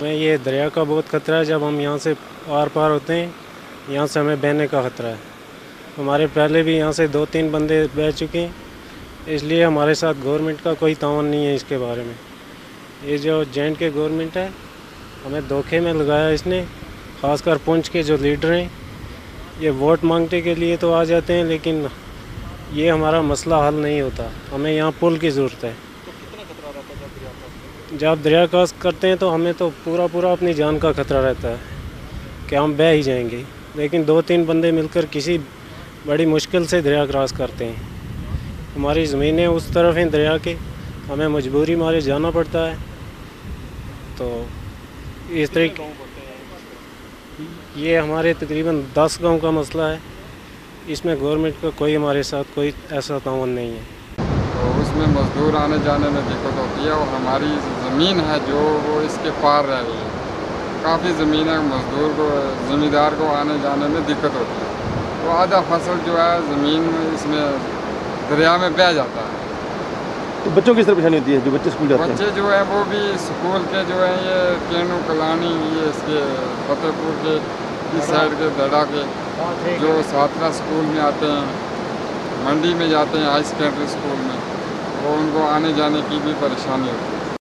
हमें ये दरिया का बहुत ख़तरा है। जब हम यहाँ से आर पार होते हैं, यहाँ से हमें बहने का ख़तरा है। हमारे पहले भी यहाँ से 2-3 बंदे बह चुके हैं, इसलिए हमारे साथ गवर्नमेंट का कोई तावन नहीं है इसके बारे में। ये जो J&K गवर्नमेंट है, हमें धोखे में लगाया इसने। ख़ासकर पुंछ के जो लीडर हैं, ये वोट मांगने के लिए तो आ जाते हैं, लेकिन ये हमारा मसला हल नहीं होता। हमें यहाँ पुल की ज़रूरत है। तो कितना खतरा रहता है जब दरिया क्रॉस जब दरिया क्रॉस करते हैं तो हमें तो पूरा अपनी जान का खतरा रहता है कि हम बह ही जाएंगे, लेकिन 2-3 बंदे मिलकर किसी बड़ी मुश्किल से दरिया क्रॉस करते हैं। हमारी ज़मीनें उस तरफ हैं दरिया के, हमें मजबूरी मारे जाना पड़ता है। तो इस तरीके गाँव पड़ते हैं? ये हमारे तकरीबन 10 गांव का मसला है। इसमें गवर्नमेंट का कोई हमारे साथ कोई ऐसा तावन नहीं है। तो उसमें मज़दूर आने जाने में दिक्कत होती है, और हमारी ज़मीन है जो वो इसके पार रह रही है। काफ़ी ज़मीन है, मज़दूर को ज़मींदार को आने जाने में दिक्कत होती है। तो आधा फसल जो है ज़मीन में इसमें दरिया में बह जाता है। तो बच्चों की इस तरह परेशानी होती है जो बच्चे स्कूल जाते हैं? बच्चे जो है वो भी स्कूल के जो है ये केनू कलानी, ये इसके फतेहपुर के इस साइड के दड़ा के जो सातरा स्कूल में आते हैं, मंडी में जाते हैं हाई सेकेंडरी स्कूल में, तो उनको आने जाने की भी परेशानी होती है।